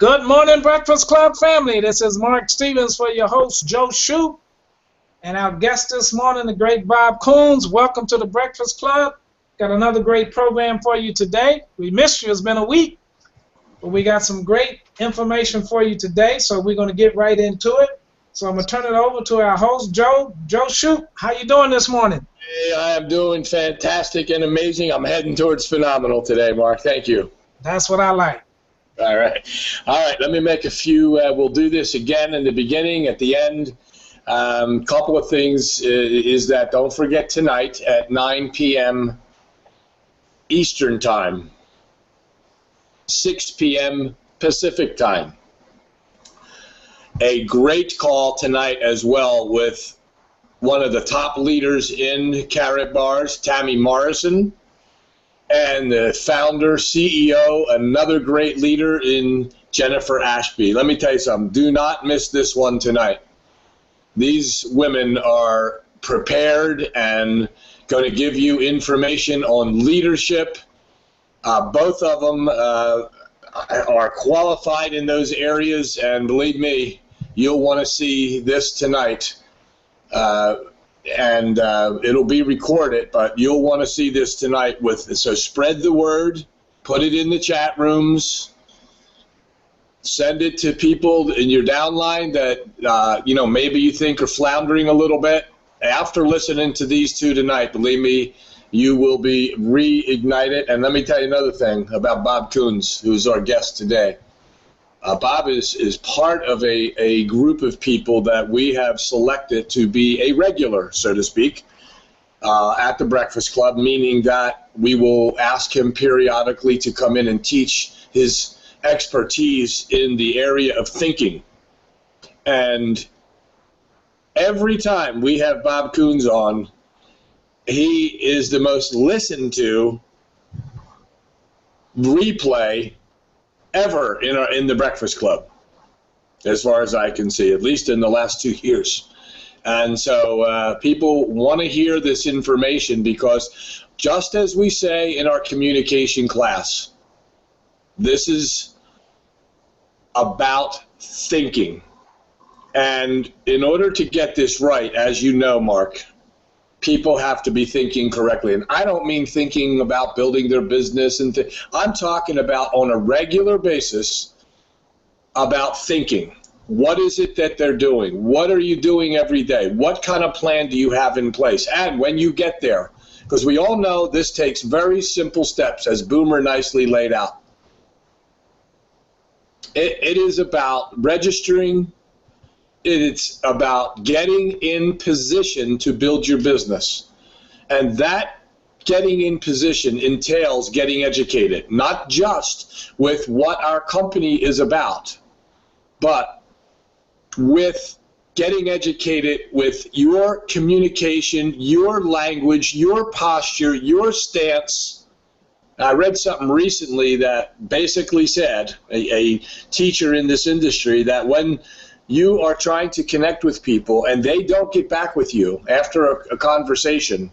Good morning, Breakfast Club family. This is Mark Stevens for your host, Joe Shoup. And our guest this morning, the great Bob Coons. Welcome to the Breakfast Club. Got another great program for you today. We missed you. It's been a week. But we got some great information for you today, so we're going to get right into it. So I'm going to turn it over to our host, Joe Shoup. How you doing this morning? Hey, I am doing fantastic and amazing. I'm heading towards phenomenal today, Mark. Thank you. That's what I like. All right. Let me make a few. We'll do this again in the beginning, at the end. Couple of things is that don't forget tonight at 9 p.m. Eastern Time, 6 p.m. Pacific Time. A great call tonight as well with one of the top leaders in Karatbars, Tammy Morrison, and the founder, CEO, another great leader in Jennifer Ashby. Let me tell you something. Do not miss this one tonight. These women are prepared and going to give you information on leadership. Both of them are qualified in those areas, and believe me, you'll want to see this tonight. And it'll be recorded, but you'll want to see this tonight. So spread the word, put it in the chat rooms, send it to people in your downline that maybe you think are floundering a little bit. After listening to these two tonight, believe me, you will be reignited. And let me tell you another thing about Bob Coons, who's our guest today. Bob is part of a group of people that we have selected to be a regular, so to speak, at the Breakfast Club, meaning that we will ask him periodically to come in and teach his expertise in the area of thinking. And every time we have Bob Coons on, he is the most listened to replay ever in the Breakfast Club, as far as I can see, at least in the last 2 years. And so people want to hear this information because just as we say in our communication class, this is about thinking. And in order to get this right, as you know, Mark, people have to be thinking correctly. And I don't mean thinking about building their business. I'm talking about on a regular basis about thinking. What is it that they're doing? What are you doing every day? What kind of plan do you have in place? And when you get there, because we all know this takes very simple steps, as Boomer nicely laid out. It is about registering. It's about getting in position to build your business. And that getting in position entails getting educated, not just with what our company is about, but with getting educated with your communication, your language, your posture, your stance. I read something recently that basically said, a teacher in this industry, that when you are trying to connect with people and they don't get back with you after a conversation,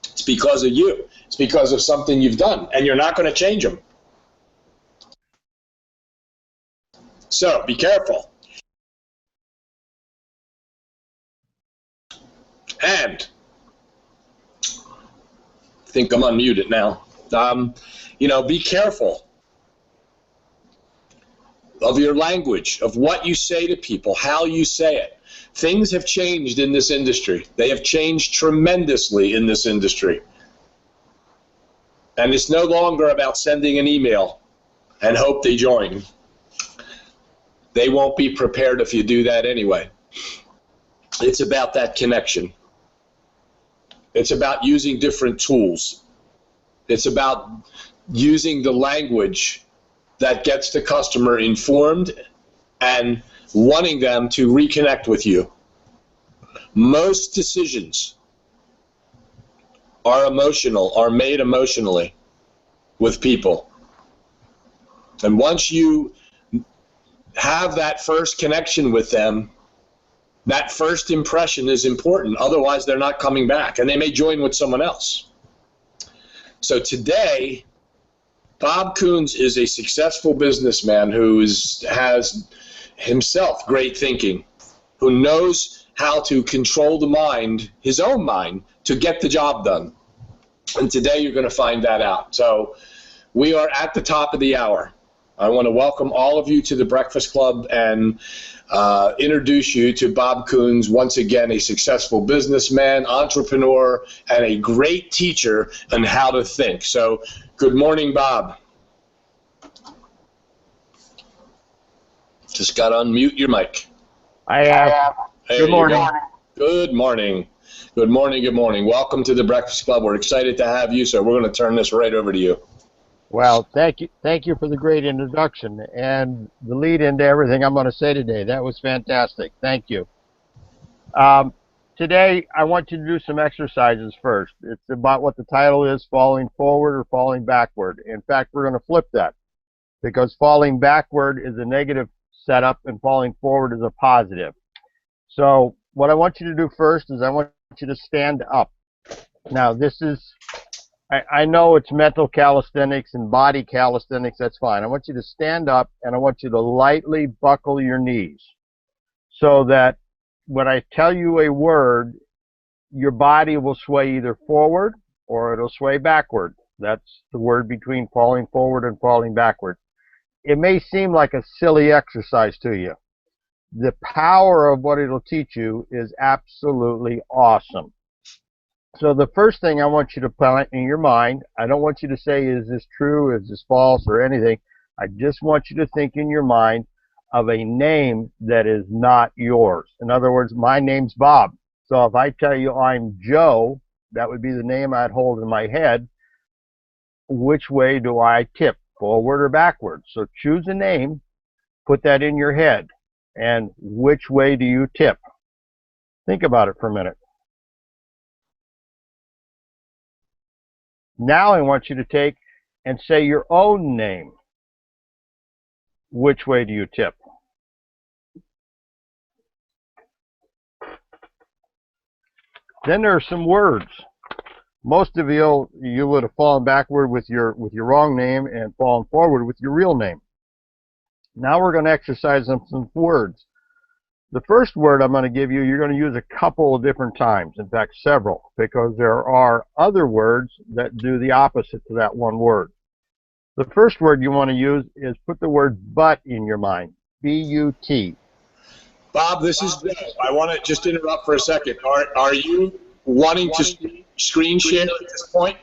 it's because of you. It's because of something you've done, and you're not going to change them. So be careful. And I think I'm unmuted now. Be careful of your language, of what you say to people, how you say it. Things have changed in this industry. They have changed tremendously in this industry. And it's no longer about sending an email and hope they join. They won't be prepared if you do that anyway. It's about that connection. It's about using different tools. It's about using the language that gets the customer informed and wanting them to reconnect with you. Most decisions are made emotionally with people. And once you have that first connection with them, that first impression is important. Otherwise, they're not coming back, and they may join with someone else. So today, Bob Coons is a successful businessman who has himself great thinking, who knows how to control the mind, his own mind, to get the job done. And today you're going to find that out. So we are at the top of the hour. I want to welcome all of you to the Breakfast Club and introduce you to Bob Coons, once again a successful businessman, entrepreneur, and a great teacher on how to think. So good morning, Bob. Just got to unmute your mic. I have. Good morning. Good morning. Good morning. Good morning. Welcome to the Breakfast Club. We're excited to have you, so we're going to turn this right over to you. Well, thank you for the great introduction and the lead into everything I'm going to say today. That was fantastic. Thank you. Today, I want you to do some exercises first. It's about what the title is, falling forward or falling backward. In fact, we're going to flip that because falling backward is a negative setup and falling forward is a positive. So what I want you to do first is I want you to stand up. Now, this is... I know it's mental calisthenics and body calisthenics, that's fine. I want you to stand up and I want you to lightly buckle your knees so that when I tell you a word, your body will sway either forward or it'll sway backward. That's the word between falling forward and falling backward. It may seem like a silly exercise to you. The power of what it'll teach you is absolutely awesome. So the first thing I want you to plant in your mind, I don't want you to say, is this true, is this false, or anything. I just want you to think in your mind of a name that is not yours. In other words, my name's Bob. So if I tell you I'm Joe, that would be the name I'd hold in my head. Which way do I tip, forward or backward? So choose a name, put that in your head, and which way do you tip? Think about it for a minute. Now I want you to take and say your own name. Which way do you tip? Then there are some words. Most of you would have fallen backward with your wrong name and fallen forward with your real name. Now we're going to exercise some words. The first word I'm going to give you, you're going to use a couple of different times, in fact several, because there are other words that do the opposite to that one word. The first word you want to use is put the word but in your mind, B-U-T. Bob, this is Bill. I want to just interrupt for a second. Are you wanting to screen share at this point?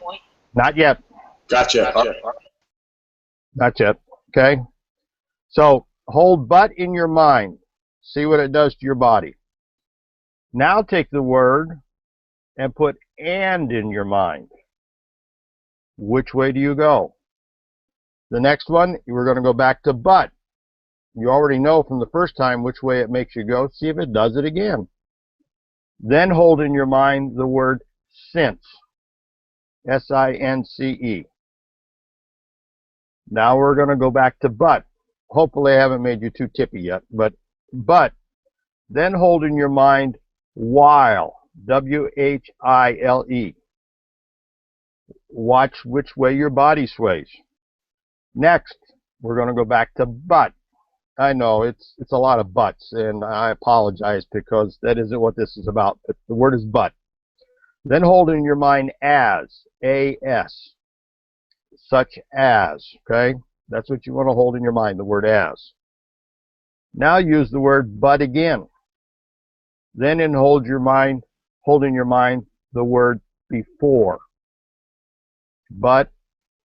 Not yet. Gotcha. Not yet. Okay. So hold but in your mind. See what it does to your body. Now take the word and put and in your mind. Which way do you go? The next one, we're going to go back to but. You already know from the first time which way it makes you go. See if it does it again. Then hold in your mind the word since. S-I-N-C-E. Now we're going to go back to but. Hopefully I haven't made you too tippy yet, but then hold in your mind while, W-H-I-L-E. Watch which way your body sways. Next, we're going to go back to but. I know it's a lot of buts, and I apologize because that isn't what this is about, but the word is but. Then hold in your mind as, A-S, such as, okay? That's what you want to hold in your mind, the word as. Now use the word but again. Then hold in your mind the word before. But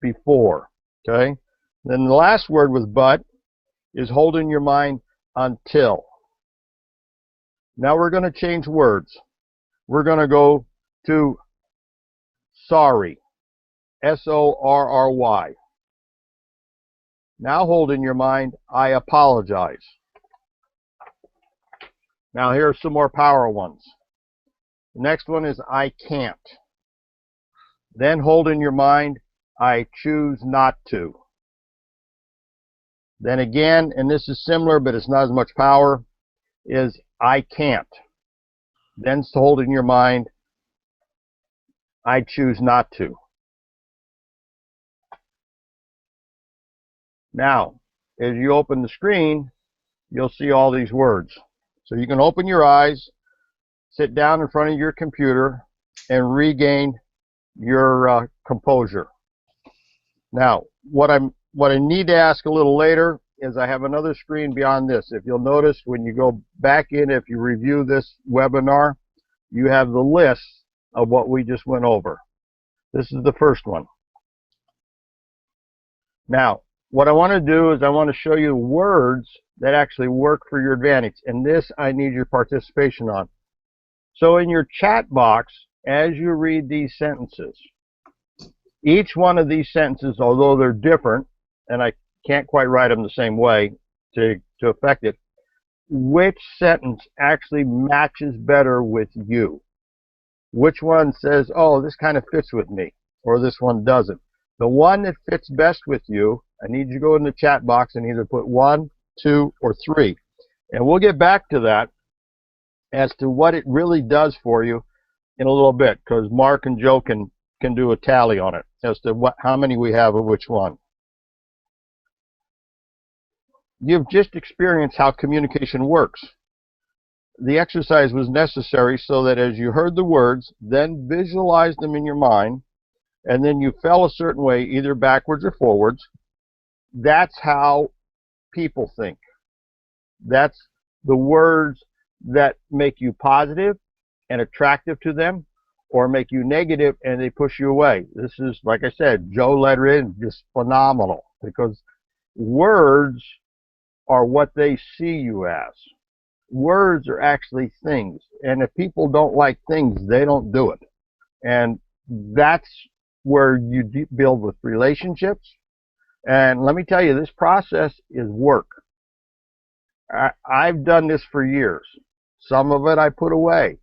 before. Okay? Then the last word with but is hold in your mind until. Now we're going to change words. We're going to go to sorry. S-O-R-R-Y. Now hold in your mind, I apologize. Now here are some more power ones. The next one is I can't. Then hold in your mind, I choose not to. Then again, and this is similar but it's not as much power, is I can't. Then hold in your mind, I choose not to. Now, as you open the screen, you'll see all these words. So you can open your eyes, sit down in front of your computer, and regain your composure. Now, what I need to ask a little later is I have another screen beyond this. If you'll notice, when you go back in, if you review this webinar, you have the list of what we just went over. This is the first one. Now, what I want to do is I want to show you words that actually work for your advantage, and this I need your participation on. So in your chat box, as you read these sentences, each one of these sentences, although they're different, and I can't quite write them the same way to affect it, which sentence actually matches better with you? Which one says, oh, this kind of fits with me, or this one doesn't? The one that fits best with you, I need you to go in the chat box and either put 1, 2, or 3. And we'll get back to that as to what it really does for you in a little bit, because Mark and Joe can do a tally on it as to how many we have of which one. You've just experienced how communication works. The exercise was necessary so that as you heard the words, then visualize them in your mind, and then you fell a certain way, either backwards or forwards. That's how people think. That's the words that make you positive and attractive to them, or make you negative and they push you away. This is, like I said, Joe let her in, just phenomenal, because words are what they see you as. Words are actually things, and if people don't like things, they don't do it. And that's where you build with relationships. And let me tell you, this process is work. I've done this for years. Some of it I put away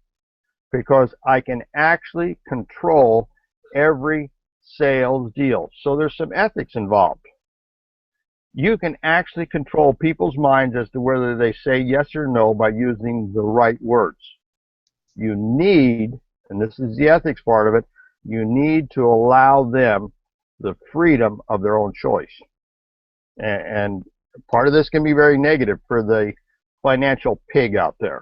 because I can actually control every sales deal. So there's some ethics involved. You can actually control people's minds as to whether they say yes or no by using the right words. You need, and this is the ethics part of it, you need to allow them the freedom of their own choice. And part of this can be very negative for the financial pig out there.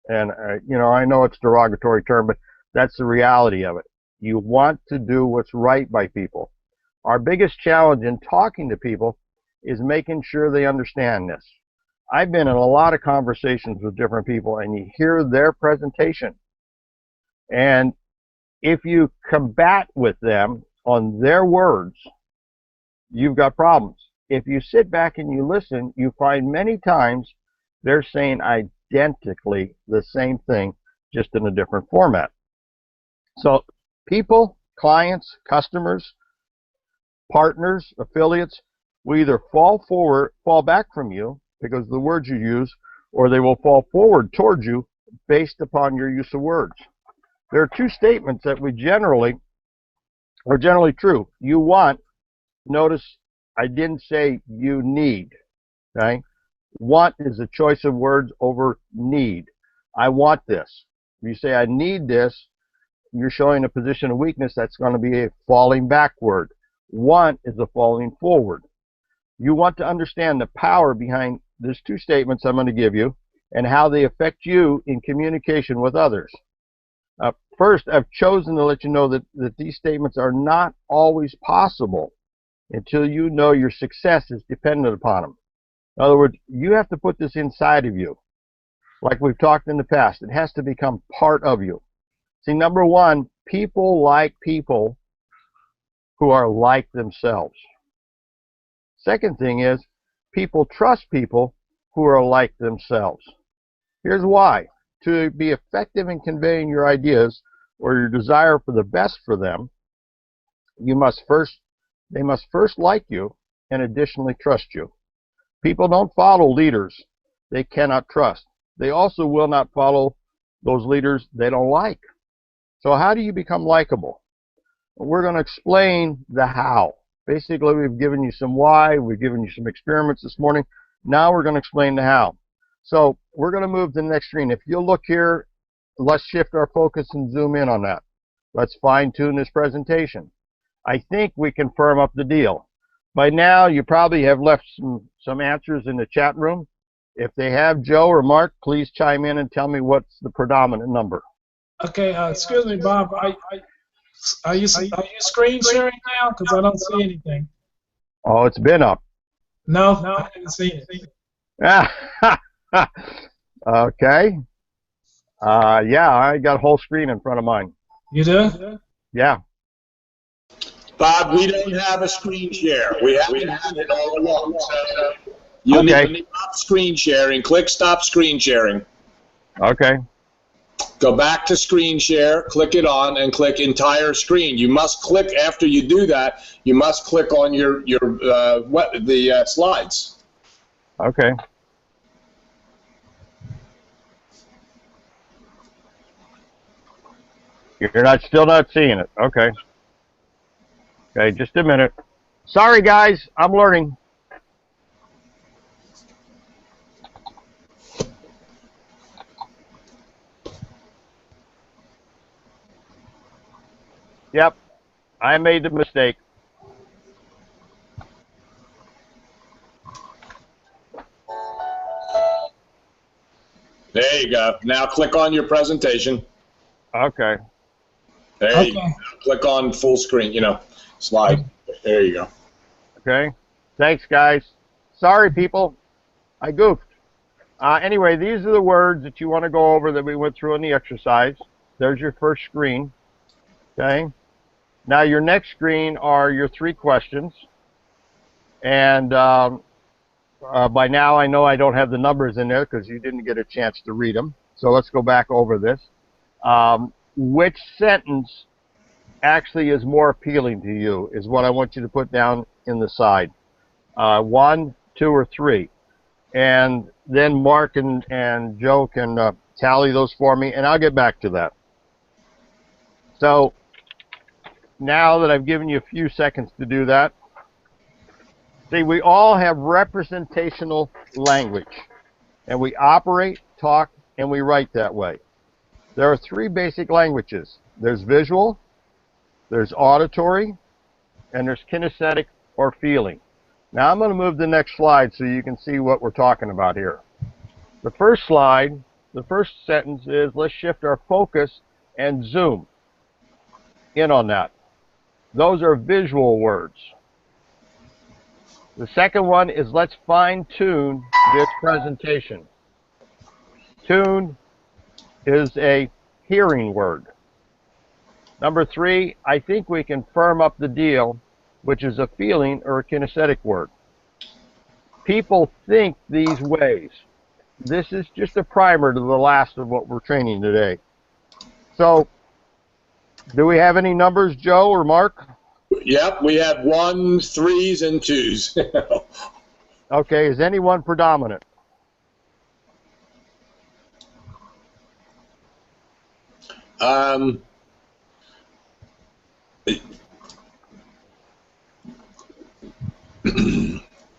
And, you know, I know it's a derogatory term, but that's the reality of it. You want to do what's right by people. Our biggest challenge in talking to people is making sure they understand this. I've been in a lot of conversations with different people, and you hear their presentation. And if you combat with them on their words, you've got problems. If you sit back and you listen, you find many times they're saying identically the same thing, just in a different format. So people, clients, customers, partners, affiliates will either fall back from you because of the words you use, or they will fall forward towards you based upon your use of words. There are two statements that are generally true. You want, notice I didn't say you need, okay? Want is a choice of words over need. I want this. If you say I need this, you're showing a position of weakness. That's going to be a falling backward. Want is a falling forward. You want to understand the power behind these two statements I'm going to give you and how they affect you in communication with others. First, I've chosen to let you know that these statements are not always possible until you know your success is dependent upon them. In other words, you have to put this inside of you. Like we've talked in the past, it has to become part of you. See, number one, people like people who are like themselves. Second thing is, people trust people who are like themselves. Here's why. To be effective in conveying your ideas or your desire for the best for them, they must first like you and additionally trust you. People don't follow leaders they cannot trust. They also will not follow those leaders they don't like. So how do you become likable? We're going to explain the how. Basically, we've given you some why, we've given you some experiments this morning. Now we're going to explain the how. So we're going to move to the next screen. If you'll look here, let's shift our focus and zoom in on that. Let's fine-tune this presentation. I think we can firm up the deal. by now you probably have left some answers in the chat room. If they have, Joe or Mark, please chime in and tell me what's the predominant number. Okay, excuse me, Bob. Are you screen sharing now? Because I don't see anything. Oh, it's been up. No, I haven't seen it. Okay. Yeah, I got a whole screen in front of mine. You do? Yeah. Bob, we don't have a screen share. We haven't had it all along. So you need to stop screen sharing. Click stop screen sharing. Okay. Go back to screen share, click it on, and click entire screen. You must click after you do that. You must click on the slides. Okay. You're still not seeing it. Okay. Okay, just a minute. Sorry, guys, I'm learning. Yep, I made the mistake. There you go. Now click on your presentation. Okay. There you go. Click on full screen, slide. There you go. Okay. Thanks, guys. Sorry, people. I goofed. Anyway, these are the words that you want to go over that we went through in the exercise. There's your first screen. Okay. Now, your next screen are your 3 questions. And by now, I know I don't have the numbers in there because you didn't get a chance to read them. So let's go back over this. Which sentence actually is more appealing to you is what I want you to put down in the side. 1, 2, or 3. And then Mark and Joe can tally those for me, and I'll get back to that. So now that I've given you a few seconds to do that, see, we all have representational language, and we operate, talk, and we write that way. There are 3 basic languages. There's visual, there's auditory, and there's kinesthetic or feeling. Now I'm going to move to the next slide so you can see what we're talking about here. The first slide, the first sentence is, let's shift our focus and zoom in on that. Those are visual words. The second one is, let's fine-tune this presentation. Tune is a hearing word. Number 3, I think we can firm up the deal, which is a feeling or a kinesthetic word. People think these ways. This is just a primer to the last of what we're training today. So, do we have any numbers, Joe or Mark? Yep, we have 1s, 3s, and 2s. Okay, is anyone predominant?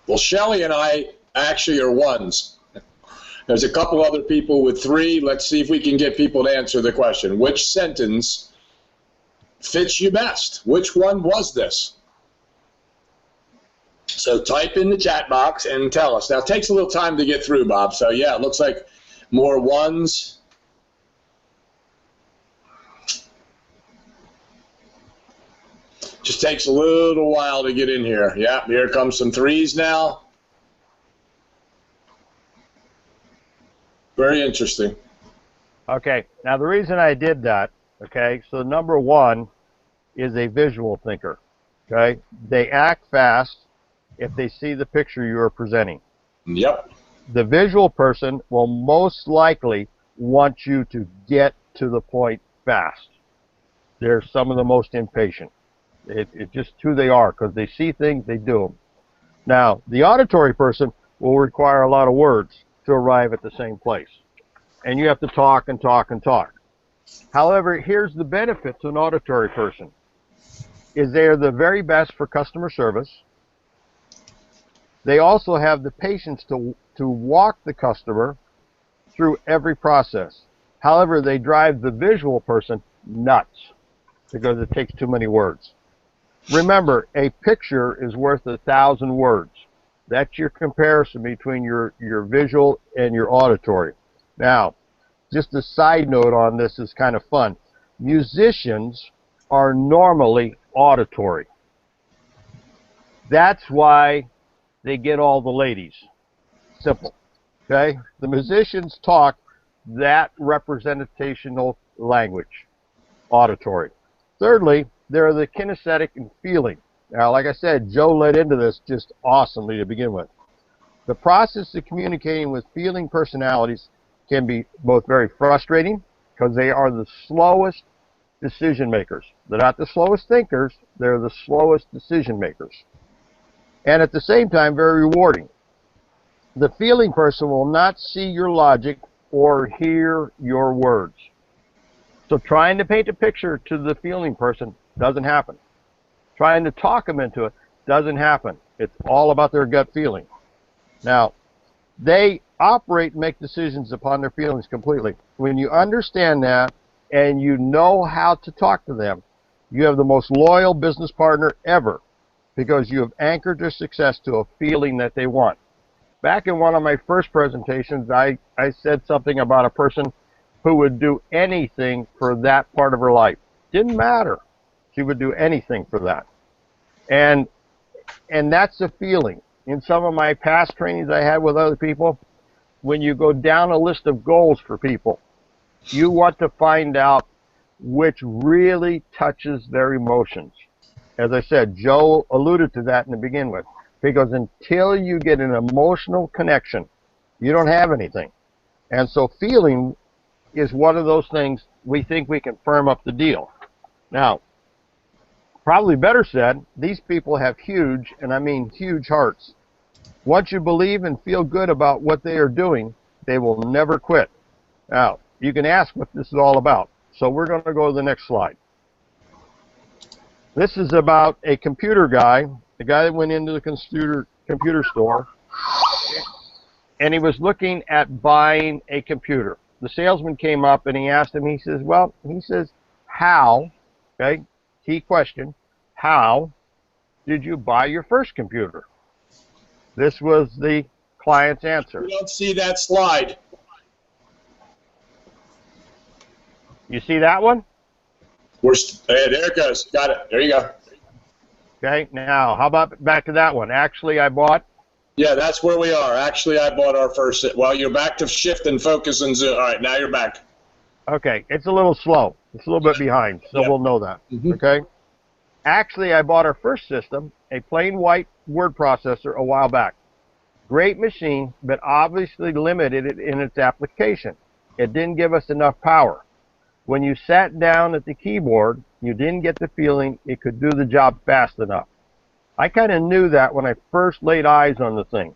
Well, Shelley and I actually are 1s. There's a couple other people with 3. Let's see if we can get people to answer the question. Which sentence fits you best? Which one was this? So type in the chat box and tell us. Now, it takes a little time to get through, Bob. So, yeah, it looks like more 1s. Just takes a little while to get in here. Yeah, here comes some 3s now. Very interesting. Okay, now the reason I did that, okay, so number 1 is a visual thinker, okay? They act fast if they see the picture you are presenting. Yep. The visual person will most likely want you to get to the point fast. They're some of the most impatient. It's just who they are, because they see things, they do them. Now, the auditory person will require a lot of words to arrive at the same place. And you have to talk and talk and talk. However, here's the benefit to an auditory person, is they're the very best for customer service. They also have the patience to walk the customer through every process. However, they drive the visual person nuts because it takes too many words. Remember, a picture is worth 1,000 words. That's your comparison between your visual and your auditory. Now, just a side note on this is kind of fun. Musicians are normally auditory. That's why they get all the ladies. Simple. Okay? The musicians talk that representational language, auditory. Thirdly, they're the kinesthetic and feeling. Now, like I said, Joe led into this just awesomely to begin with. The process of communicating with feeling personalities can be both very frustrating because they are the slowest decision makers. They're not the slowest thinkers, they're the slowest decision makers. And at the same time, very rewarding. The feeling person will not see your logic or hear your words. So trying to paint a picture to the feeling person doesn't happen. Trying to talk them into it doesn't happen. It's all about their gut feeling. Now, they operate and make decisions upon their feelings completely. When you understand that and you know how to talk to them, you have the most loyal business partner ever because you have anchored their success to a feeling that they want. Back in one of my first presentations, I said something about a person who would do anything for that part of her life. Didn't matter. She would do anything for that. And that's a feeling. In some of my past trainings I had with other people, when you go down a list of goals for people, you want to find out which really touches their emotions. As I said, Joe alluded to that in the beginning with, because until you get an emotional connection, you don't have anything. And so feeling is one of those things we think we can firm up the deal. Now, probably better said, these people have huge, and I mean huge hearts. Once you believe and feel good about what they are doing, they will never quit. Now, you can ask what this is all about. So we're going to go to the next slide. This is about a computer guy, the guy that went into the computer store, and he was looking at buying a computer. The salesman came up and he asked him, he says, how, okay, key question, how did you buy your first computer? This was the client's answer. We don't see that slide. You see that one? Hey, there it goes. Got it. There you go. Okay, now, how about back to that one? Actually, I bought. Yeah, that's where we are. Actually, I bought our first. Well, you're back to shift and focus and zoom. All right, now you're back. Okay, it's a little slow. It's a little bit behind, so Yeah. we'll know that. Okay? Actually, I bought our first system, a plain white word processor, a while back. Great machine, but obviously limited in its application. It didn't give us enough power. When you sat down at the keyboard, you didn't get the feeling it could do the job fast enough. I kind of knew that when I first laid eyes on the thing,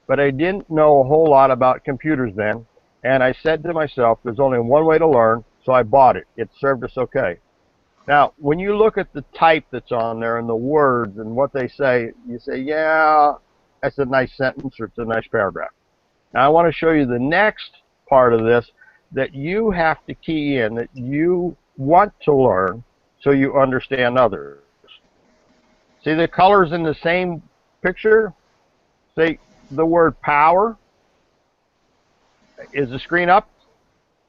but I didn't know a whole lot about computers then, and I said to myself, there's only one way to learn, so I bought it. It served us okay. Now, when you look at the type that's on there and the words and what they say, you say, yeah, that's a nice sentence or it's a nice paragraph. Now, I want to show you the next part of this that you have to key in, that you want to learn so you understand others. See the colors in the same picture? See the word power? Is the screen up?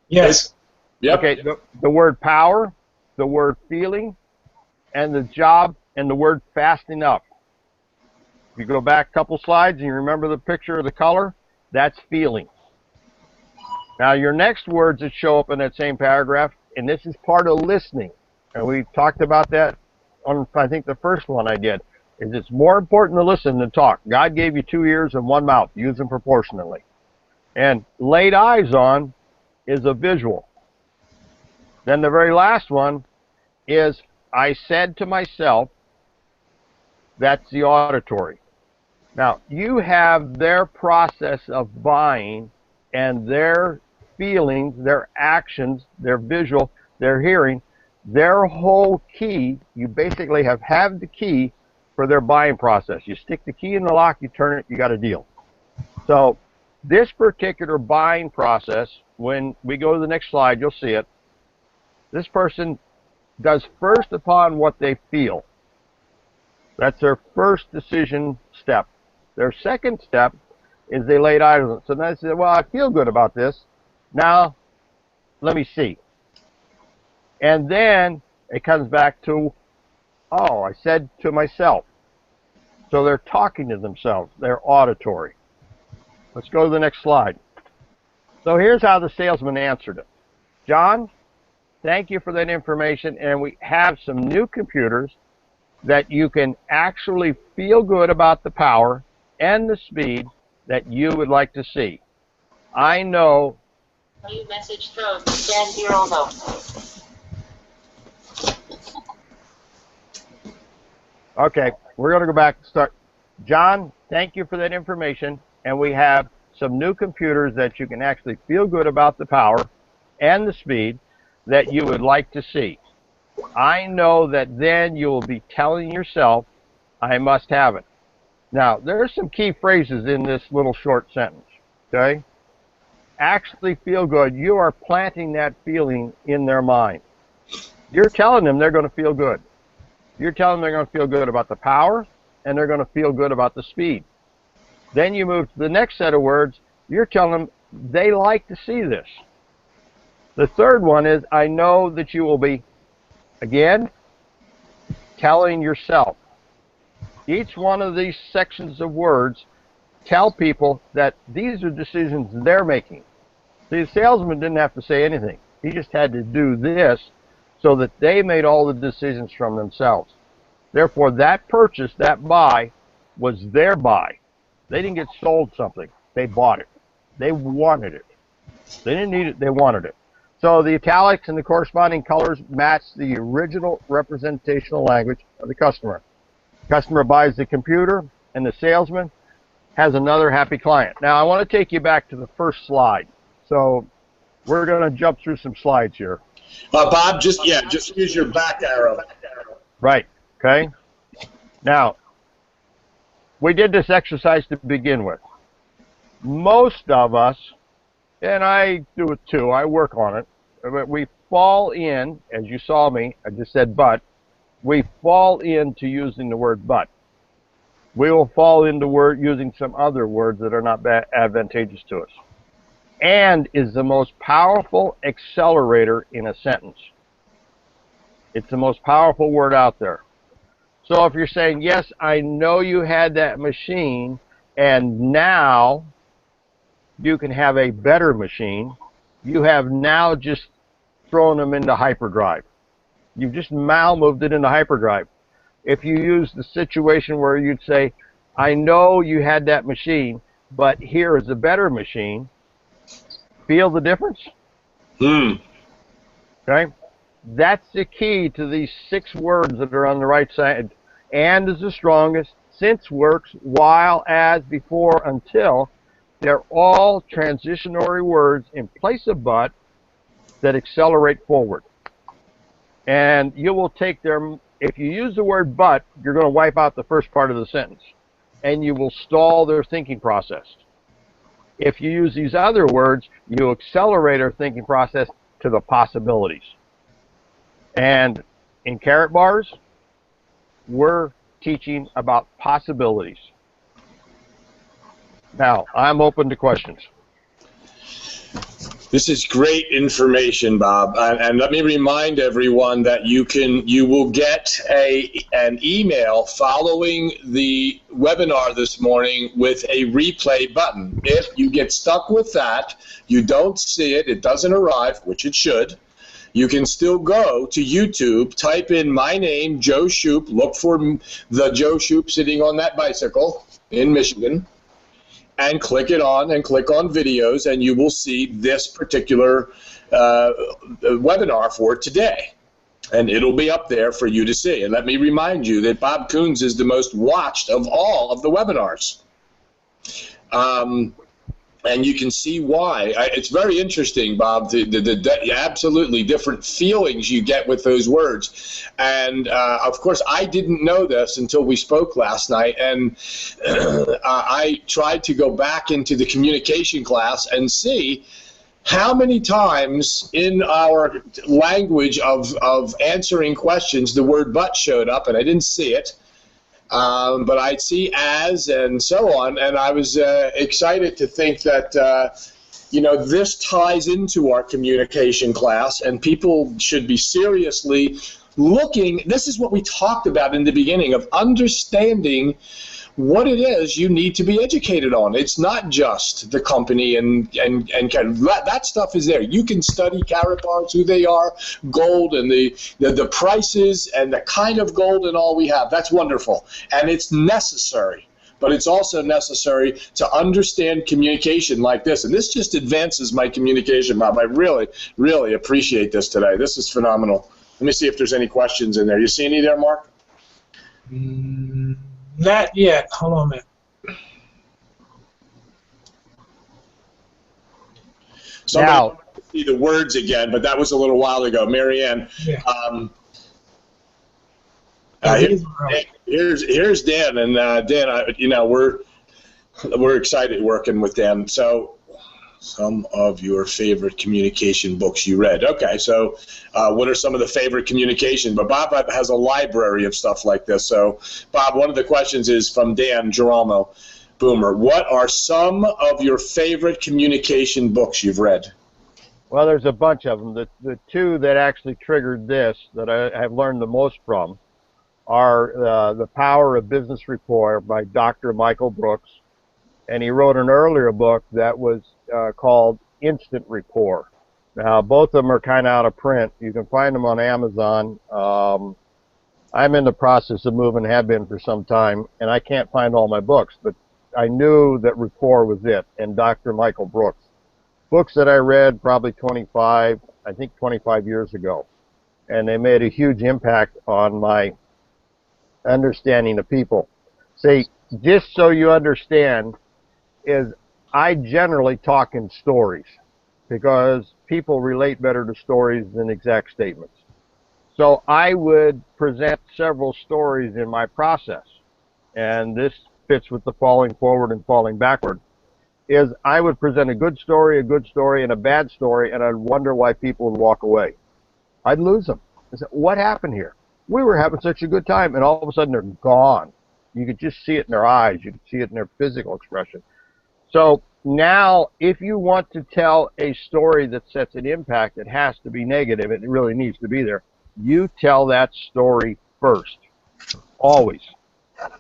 Yes. Yep. Okay, the word power, the word feeling, and the job, and the word fast enough. If you go back a couple slides and you remember the picture of the color, that's feeling. Now your next words that show up in that same paragraph, and this is part of listening, and we talked about that on, I think, the first one I did, is it's more important to listen than talk. God gave you 2 ears and 1 mouth. Use them proportionally. And laid eyes on is a visual. Then the very last one is I said to myself, that's the auditory. Now, you have their process of buying and their feelings, their actions, their visual, their hearing, their whole key. You basically have the key for their buying process. You stick the key in the lock, you turn it, you got a deal. So this particular buying process, when we go to the next slide, you'll see it. This person does first upon what they feel. That's their first decision step. Their second step is they laid eyes on it. So then they said, well, I feel good about this. Now, let me see. And then it comes back to, oh, I said to myself. So they're talking to themselves. They're auditory. Let's go to the next slide. So here's how the salesman answered it. John, thank you for that information, and we have some new computers that you can actually feel good about the power and the speed that you would like to see. I know. New message from Dan Giraldo. Okay, we're going to go back and start. John, thank you for that information, and we have some new computers that you can actually feel good about the power and the speed that you would like to see. I know that then you will be telling yourself, I must have it. Now, there are some key phrases in this little short sentence, okay? Actually feel good. You are planting that feeling in their mind. You're telling them they're going to feel good. You're telling them they're going to feel good about the power, and they're going to feel good about the speed. Then you move to the next set of words. You're telling them they like to see this. The third one is, I know that you will be, again, telling yourself. Each one of these sections of words tell people that these are decisions they're making. See, the salesman didn't have to say anything. He just had to do this so that they made all the decisions from themselves. Therefore, that purchase, that buy, was their buy. They didn't get sold something. They bought it. They wanted it. They didn't need it. They wanted it. So the italics and the corresponding colors match the original representational language of the customer. Customer buys the computer, and the salesman has another happy client. Now, I want to take you back to the first slide. So we're going to jump through some slides here. Bob, just use your back arrow. Right. Okay. Now, we did this exercise to begin with. Most of us, and I do it too, I work on it, but we fall in, as you saw me, I just said but, we fall into using the word but. We will fall into using some other words that are not advantageous to us. And is the most powerful accelerator in a sentence. It's the most powerful word out there. So if you're saying, yes, I know you had that machine, and now you can have a better machine, you have now just thrown them into hyperdrive. You've just moved it into hyperdrive. If you use the situation where you'd say, I know you had that machine, but here is a better machine, feel the difference? Okay? That's the key to these 6 words that are on the right side. And is the strongest, since works, while, as, before, until. They're all transitionary words in place of but that accelerate forward. And you will take them, if you use the word but, you're going to wipe out the first part of the sentence. And you will stall their thinking process. If you use these other words, you accelerate our thinking process to the possibilities. And in Carrot Bars, we're teaching about possibilities. Now, I'm open to questions. This is great information, Bob. And let me remind everyone that you will get an email following the webinar this morning with a replay button. If you get stuck with that, you don't see it, it doesn't arrive, which it should, you can still go to YouTube, type in my name, Joe Shoup, look for the Joe Shoup sitting on that bicycle in Michigan, and click it on and click on videos, and you will see this particular webinar for today. And it'll be up there for you to see. And let me remind you that Bob Coons is the most watched of all of the webinars. And you can see why. It's very interesting, Bob, the absolutely different feelings you get with those words. And, of course, I didn't know this until we spoke last night. And I tried to go back into the communication class and see how many times in our language of answering questions the word but showed up, and I didn't see it. but I'd see as and so on, and I was excited to think that this ties into our communication class, and people should be seriously looking. This is what we talked about in the beginning of understanding what it is you need to be educated on. It's not just the company and that stuff is there. You can study Karatbars, who they are, gold, and the prices and the kind of gold and all we have. That's wonderful, and it's necessary. But it's also necessary to understand communication like this, and this just advances my communication, Bob. I really, really appreciate this today. This is phenomenal. Let me see if there's any questions in there. You see any there, Mark? Not yet. Hold on a minute. Somebody wanted to see the words again, but that was a little while ago. Marianne. Yeah. Here's Dan, and Dan, we're excited working with Dan. So, some of your favorite communication books you read. Okay, so what are some of the favorite communication? But Bob has a library of stuff like this. So, Bob, one of the questions is from Dan Girolamo, Boomer. What are some of your favorite communication books you've read? Well, there's a bunch of them. The two that actually triggered this that I have learned the most from are The Power of Business Rapport by Dr. Michael Brooks. And he wrote an earlier book that was called Instant Rapport. Now, both of them are kind of out of print. You can find them on Amazon. I'm in the process of moving, have been for some time, and I can't find all my books, but I knew that rapport was it, and Dr. Michael Brooks. Books that I read probably 25 years ago, and they made a huge impact on my understanding of people. See, just so you understand, is I generally talk in stories because people relate better to stories than exact statements. So I would present several stories in my process, and this fits with the falling forward and falling backward, is I would present a good story, and a bad story, and I'd wonder why people would walk away. I'd lose them. I said, what happened here? We were having such a good time, and all of a sudden they're gone. You could just see it in their eyes. You could see it in their physical expression. So now, if you want to tell a story that sets an impact, it has to be negative. It really needs to be there. You tell that story first, always.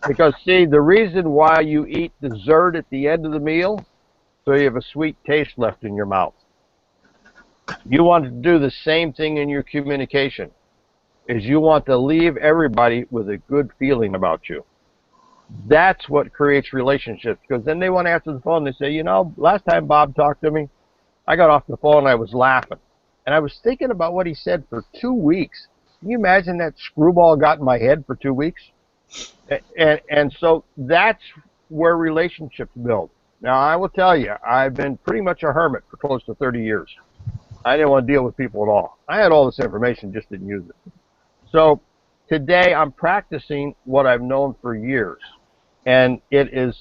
Because, see, the reason why you eat dessert at the end of the meal, so you have a sweet taste left in your mouth. You want to do the same thing in your communication, is you want to leave everybody with a good feeling about you. That's what creates relationships, because then they want to answer the phone. They say, you know, last time Bob talked to me, I got off the phone and I was laughing. And I was thinking about what he said for 2 weeks. Can you imagine that screwball got in my head for 2 weeks? And so that's where relationships build. Now, I will tell you, I've been pretty much a hermit for close to 30 years. I didn't want to deal with people at all. I had all this information, just didn't use it. So today I'm practicing what I've known for years. And it is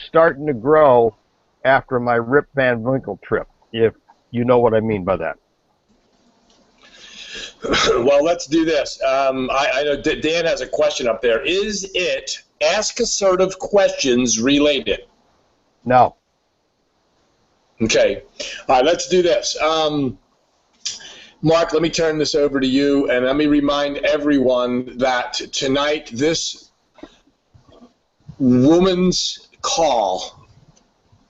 starting to grow after my Rip Van Winkle trip, if you know what I mean by that. Well, let's do this. I know Dan has a question up there. Is it ask assertive questions related? No. Okay. All right, let's do this. Mark, let me turn this over to you, and let me remind everyone that tonight this woman's call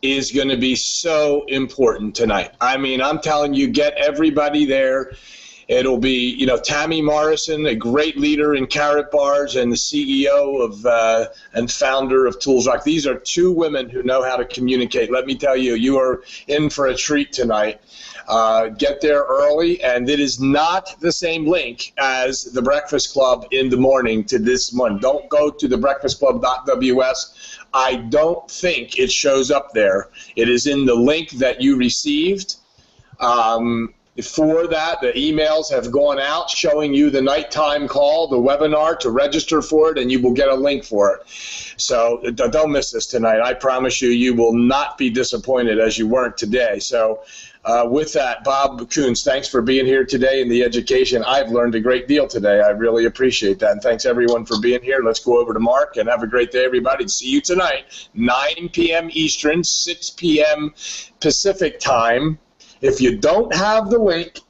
is going to be so important tonight. I mean, I'm telling you, get everybody there. It'll be, you know, Tammy Morrison, a great leader in Karatbars and the CEO of and founder of Tools Rock. These are two women who know how to communicate. Let me tell you, you are in for a treat tonight. Get there early, and it is not the same link as the Breakfast Club in the morning to this one. Don't go to thebreakfastclub.ws. I don't think it shows up there. It is in the link that you received. for that. The emails have gone out showing you the nighttime call, the webinar, to register for it, and you will get a link for it. So don't miss this tonight. I promise you, you will not be disappointed as you weren't today. So with that, Bob Coons, thanks for being here today in the education. I've learned a great deal today. I really appreciate that. And thanks, everyone, for being here. Let's go over to Mark, and have a great day, everybody. See you tonight, 9 p.m. Eastern, 6 p.m. Pacific time. If you don't have the link,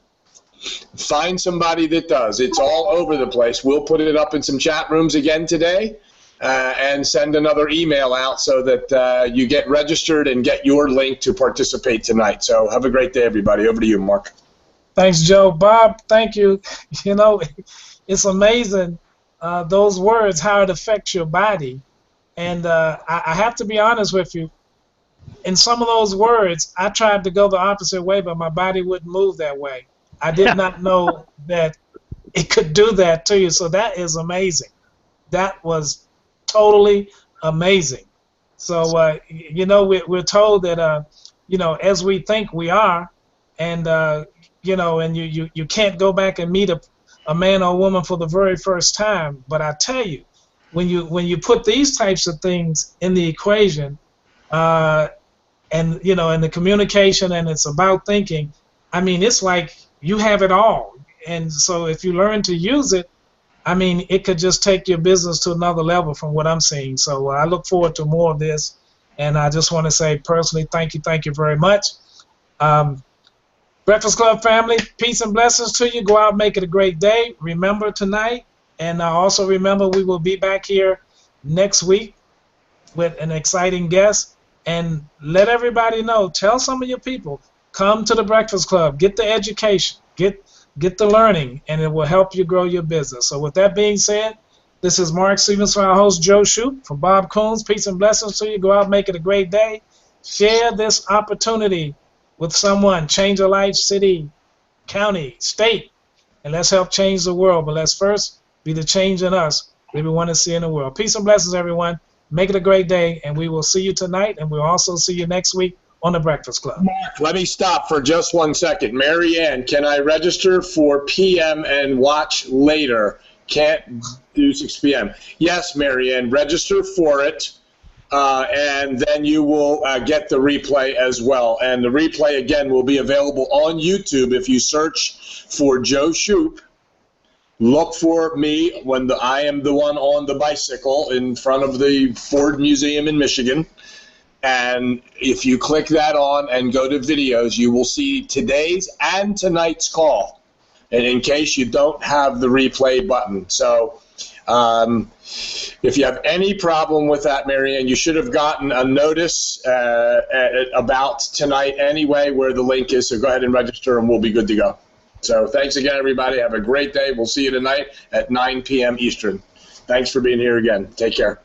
find somebody that does. It's all over the place. We'll put it up in some chat rooms again today, and send another email out so that you get registered and get your link to participate tonight. So have a great day, everybody. Over to you, Mark. Thanks, Joe. Bob, thank you. You know, it's amazing, those words, how it affects your body. And I have to be honest with you. In some of those words, I tried to go the opposite way, but my body wouldn't move that way. I did not know that it could do that to you. So that is amazing. That was totally amazing. So, you know, we're told that, you know, as we think we are, and, you know, and you can't go back and meet a man or a woman for the very first time. But I tell you, when you put these types of things in the equation, and, you know, in the communication, and it's about thinking, I mean, it's like you have it all. And so if you learn to use it, I mean, it could just take your business to another level from what I'm seeing. So I look forward to more of this. And I just want to say personally, thank you very much. Breakfast Club family, peace and blessings to you. Go out and make it a great day. Remember tonight, and also remember we will be back here next week with an exciting guest. And let everybody know, tell some of your people, come to the Breakfast Club, get the education, get the learning, and it will help you grow your business. So with that being said, this is Mark Stevens for our host, Joe Shoup, from Bob Coons. Peace and blessings to you. Go out and make it a great day. Share this opportunity with someone. Change a life, city, county, state, and let's help change the world. But let's first be the change in us we want to see in the world. Peace and blessings, everyone. Make it a great day, and we will see you tonight, and we'll also see you next week on the Breakfast Club. Mark, let me stop for just 1 second. Mary Ann, can I register for PM and watch later? Can't do 6 p.m. Yes, Mary Ann, register for it, and then you will get the replay as well. And the replay, again, will be available on YouTube if you search for Joe Shoup. Look for me when I am the one on the bicycle in front of the Ford Museum in Michigan. And if you click that on and go to videos, you will see today's and tonight's call. And in case you don't have the replay button. So if you have any problem with that, Marianne, you should have gotten a notice about tonight anyway where the link is. So go ahead and register and we'll be good to go. So thanks again, everybody. Have a great day. We'll see you tonight at 9 p.m. Eastern. Thanks for being here again. Take care.